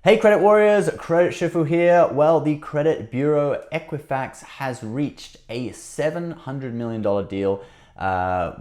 Hey Credit Warriors, Credit Shifu here. Well, the credit bureau Equifax has reached a $700 million deal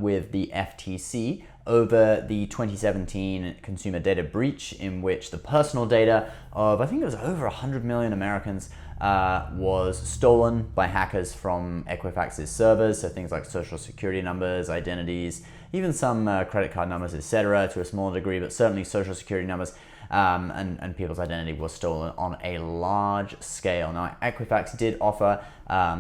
with the FTC over the 2017 consumer data breach, in which the personal data of, I think it was over 100 million Americans, was stolen by hackers from Equifax's servers. So things like social security numbers, identities, even some credit card numbers, etc., to a smaller degree, but certainly social security numbers. And people's identity was stolen on a large scale. Now, Equifax did offer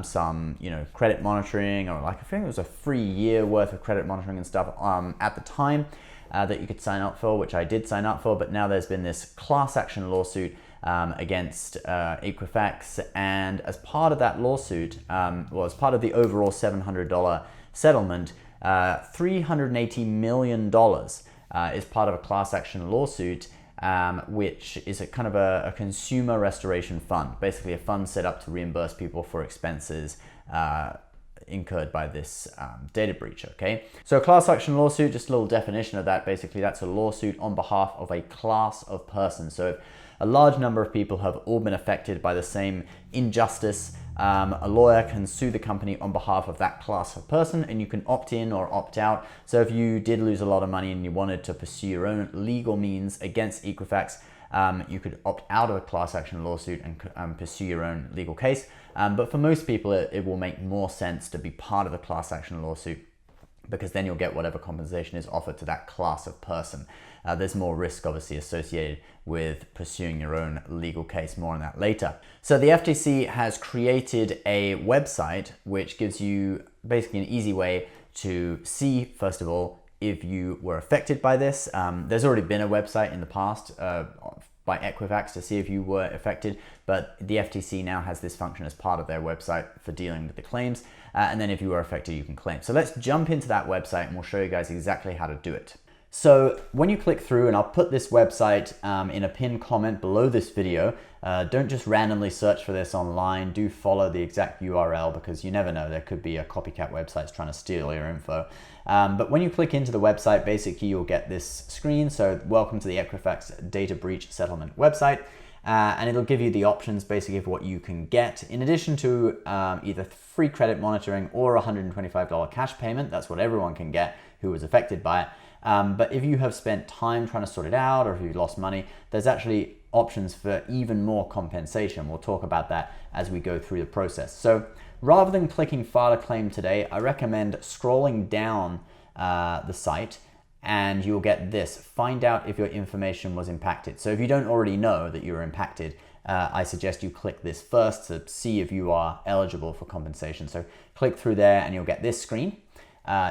some, credit monitoring, or I think it was a free year worth of credit monitoring and stuff at the time that you could sign up for, which I did sign up for. But now there's been this class action lawsuit against Equifax, and as part of that lawsuit, as part of the overall $700 settlement, $380 million is part of a class action lawsuit. Which is a kind of a consumer restoration fund, basically a fund set up to reimburse people for expenses incurred by this data breach, okay? So a class action lawsuit, just a little definition of that, basically that's a lawsuit on behalf of a class of persons. So if a large number of people have all been affected by the same injustice, a lawyer can sue the company on behalf of that class of person, and you can opt in or opt out. So if you did lose a lot of money and you wanted to pursue your own legal means against Equifax, you could opt out of a class action lawsuit and pursue your own legal case. But for most people, it will make more sense to be part of a class action lawsuit, because then you'll get whatever compensation is offered to that class of person. There's more risk obviously associated with pursuing your own legal case. More on that later. So the FTC has created a website which gives you basically an easy way to see, first of all, if you were affected by this. There's already been a website in the past by Equifax to see if you were affected, but the FTC now has this function as part of their website for dealing with the claims. And then if you were affected, you can claim. So let's jump into that website and we'll show you guys exactly how to do it. So when you click through, and I'll put this website in a pinned comment below this video, don't just randomly search for this online. Do follow the exact URL, because you never know, there could be a copycat website trying to steal your info. But when you click into the website, basically you'll get this screen. So welcome to the Equifax data breach settlement website. And it'll give you the options basically of what you can get in addition to either free credit monitoring or a $125 cash payment. That's what everyone can get who was affected by it. But if you have spent time trying to sort it out, or if you've lost money, there's actually options for even more compensation. We'll talk about that as we go through the process. So rather than clicking file a claim today, I recommend scrolling down the site, and you'll get this: find out if your information was impacted. So if you don't already know that you were impacted, I suggest you click this first to see if you are eligible for compensation. So click through there and you'll get this screen.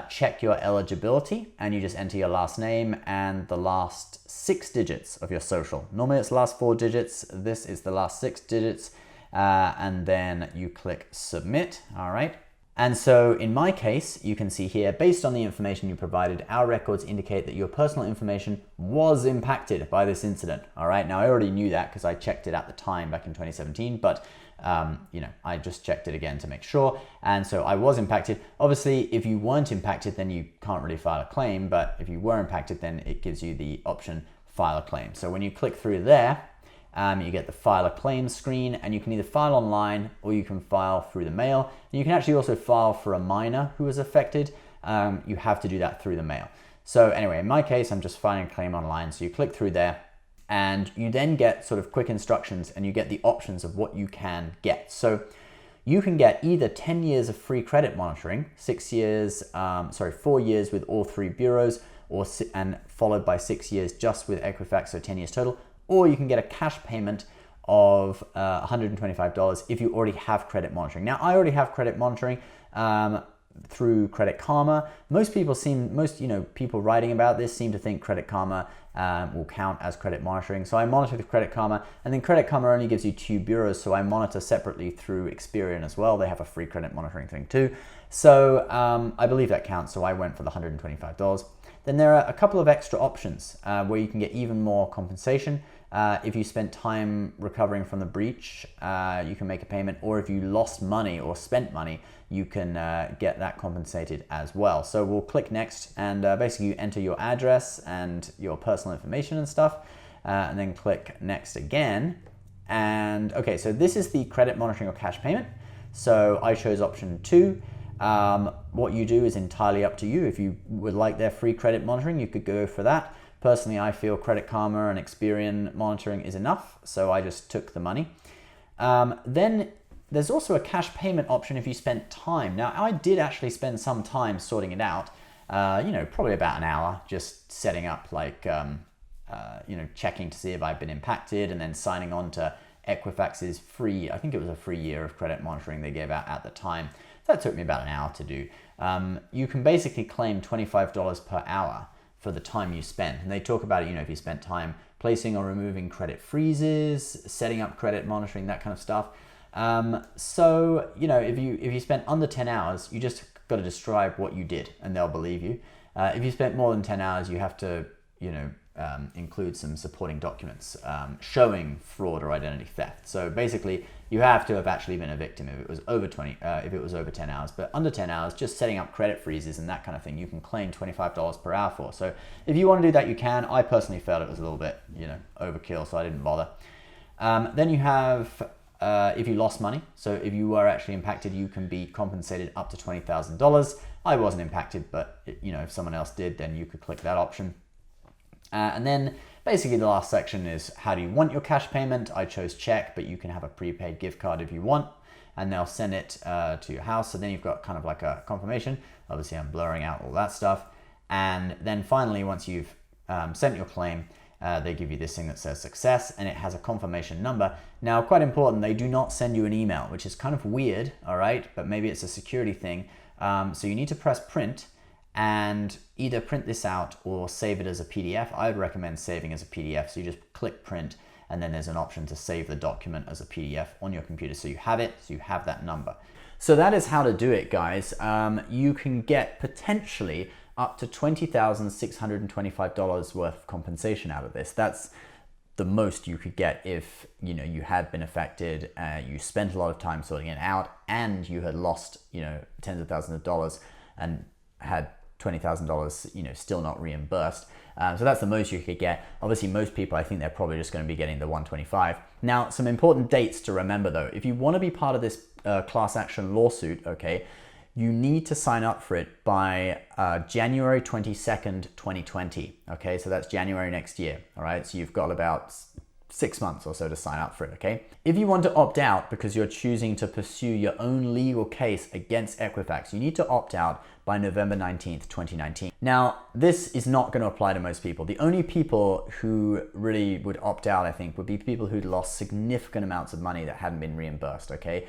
Check your eligibility, and you just enter your last name and the last 6 digits of your social. Normally it's the last 4 digits. This is the last 6 digits. And then you click submit. All right. And so in my case, you can see here, based on the information you provided, our records indicate that your personal information was impacted by this incident. All right. Now I already knew that because I checked it at the time back in 2017, but I just checked it again to make sure. And so I was impacted. Obviously, if you weren't impacted, then you can't really file a claim. But if you were impacted, then it gives you the option file a claim. So when you click through there, you get the file a claim screen, and you can either file online or you can file through the mail. And you can actually also file for a minor who was affected. You have to do that through the mail. So anyway, in my case, I'm just filing a claim online. So you click through there, and you then get sort of quick instructions, and you get the options of what you can get. So you can get either 10 years of free credit monitoring, 4 years with all 3 bureaus, and followed by 6 years just with Equifax, so 10 years total. Or you can get a cash payment of $125 if you already have credit monitoring. Now, I already have credit monitoring through Credit Karma. Most people writing about this seem to think Credit Karma will count as credit monitoring. So I monitor with Credit Karma, and then Credit Karma only gives you 2 bureaus, so I monitor separately through Experian as well. They have a free credit monitoring thing too. So I believe that counts, so I went for the $125. Then there are a couple of extra options where you can get even more compensation. If you spent time recovering from the breach, you can make a payment, or if you lost money or spent money, you can get that compensated as well. So we'll click next, and basically you enter your address and your personal information and stuff. and then click next again. And okay, so this is the credit monitoring or cash payment. So I chose option 2. What you do is entirely up to you. If you would like their free credit monitoring, you could go for that. Personally, I feel Credit Karma and Experian monitoring is enough, so I just took the money. Then there's also a cash payment option if you spent time. Now, I did actually spend some time sorting it out, probably about an hour, just setting up like, checking to see if I've been impacted and then signing on to Equifax's free, I think it was a free year of credit monitoring they gave out at the time. That took me about an hour to do. You can basically claim $25 per hour for the time you spent. And they talk about it, if you spent time placing or removing credit freezes, setting up credit monitoring, that kind of stuff. If you spent under 10 hours, you just got to describe what you did and they'll believe you. If you spent more than 10 hours, you have to, include some supporting documents showing fraud or identity theft. So basically, you have to have actually been a victim if it was over 10 hours. But under 10 hours, just setting up credit freezes and that kind of thing, you can claim $25 per hour for. So if you want to do that, you can. I personally felt it was a little bit, overkill, so I didn't bother. Then you have if you lost money. So if you were actually impacted, you can be compensated up to $20,000. I wasn't impacted, but if someone else did, then you could click that option. And then basically the last section is how do you want your cash payment? I chose check, but you can have a prepaid gift card if you want, and they'll send it to your house. So then you've got kind of like a confirmation. Obviously I'm blurring out all that stuff. And then finally, once you've sent your claim, they give you this thing that says success, and it has a confirmation number. Now, quite important, they do not send you an email, which is kind of weird, all right? But maybe it's a security thing. So you need to press print and either print this out or save it as a PDF. I would recommend saving as a PDF. So you just click print, and then there's an option to save the document as a PDF on your computer. So you have it, so you have that number. So that is how to do it, guys. You can get potentially up to $20,625 worth of compensation out of this. That's the most you could get if you had been affected, you spent a lot of time sorting it out, and you had lost tens of thousands of dollars and had $20,000 still not reimbursed. So that's the most you could get. Obviously, most people, I think they're probably just going to be getting the 125. Now, some important dates to remember though. If you want to be part of this class action lawsuit, okay, you need to sign up for it by January 22nd, 2020. Okay, so that's January next year. All right, so you've got about 6 months or so to sign up for it, okay? If you want to opt out because you're choosing to pursue your own legal case against Equifax, you need to opt out by November 19th, 2019. Now, this is not going to apply to most people. The only people who really would opt out, I think, would be people who'd lost significant amounts of money that hadn't been reimbursed, okay?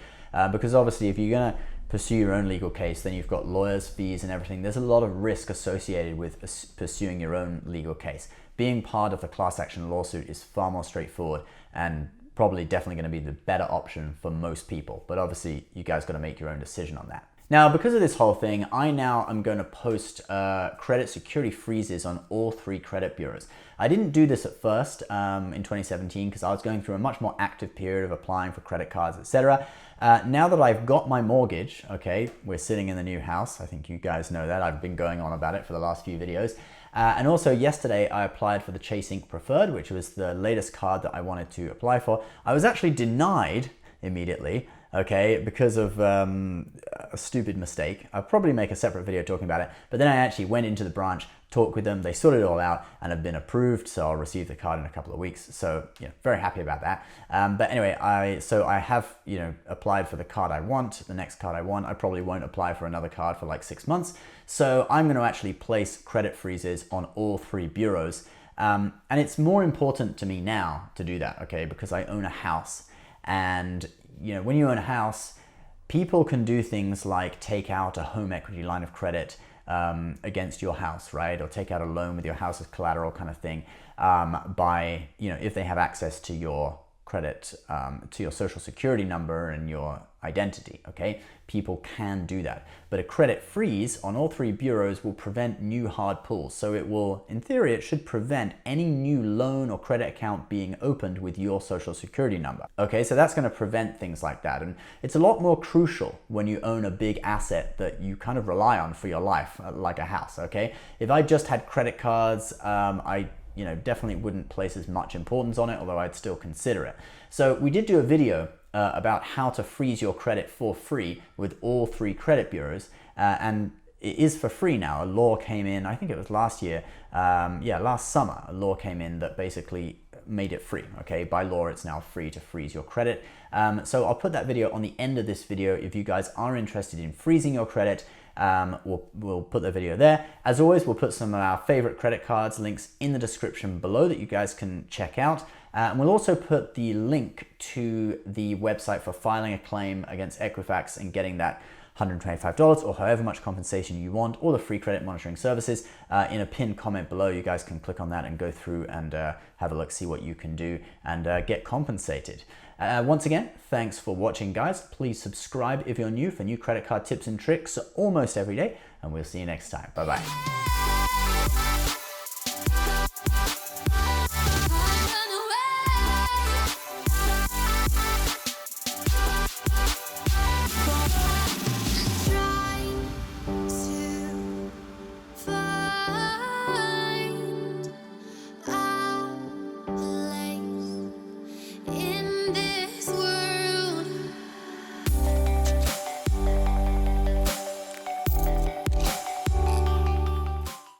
Because obviously, if you're going to pursue your own legal case, then you've got lawyers' fees and everything. There's a lot of risk associated with pursuing your own legal case. Being part of the class action lawsuit is far more straightforward and probably definitely going to be the better option for most people. But obviously, you guys got to make your own decision on that. Now, because of this whole thing, I now am going to post credit security freezes on all 3 credit bureaus. I didn't do this at first in 2017 because I was going through a much more active period of applying for credit cards, etc. Now that I've got my mortgage, okay, we're sitting in the new house. I think you guys know that. I've been going on about it for the last few videos. And also yesterday I applied for the Chase Ink Preferred, which was the latest card that I wanted to apply for. I was actually denied immediately, okay, because of a stupid mistake. I'll probably make a separate video talking about it, but then I actually went into the branch, talked with them, they sorted it all out and have been approved, so I'll receive the card in a couple of weeks. So, very happy about that. But anyway, I have, applied for the card I want, the next card I want. I probably won't apply for another card for like 6 months. So I'm going to actually place credit freezes on all 3 bureaus. And it's more important to me now to do that, okay, because I own a house. And, when you own a house, people can do things like take out a home equity line of credit against your house, right? Or take out a loan with your house as collateral kind of thing by, if they have access to your credit, to your social security number and your identity, okay? People can do that. But a credit freeze on all 3 bureaus will prevent new hard pulls. So it will, in theory, it should prevent any new loan or credit account being opened with your social security number. Okay, so that's going to prevent things like that. And it's a lot more crucial when you own a big asset that you kind of rely on for your life, like a house, okay? If I just had credit cards, I definitely wouldn't place as much importance on it, although I'd still consider it. So we did do a video about how to freeze your credit for free with all 3 credit bureaus, and it is for free now. A law came in, I think it was last year, last summer, a law came in that basically made it free. Okay, by law it's now free to freeze your credit. So I'll put that video on the end of this video if you guys are interested in freezing your credit. We'll put the video there. As always, we'll put some of our favorite credit cards links in the description below that you guys can check out. And we'll also put the link to the website for filing a claim against Equifax and getting that $125 or however much compensation you want, or the free credit monitoring services in a pinned comment below. You guys can click on that and go through and have a look, see what you can do and get compensated. Once again, thanks for watching, guys. Please subscribe if you're new for new credit card tips and tricks almost every day, and we'll see you next time. Bye-bye.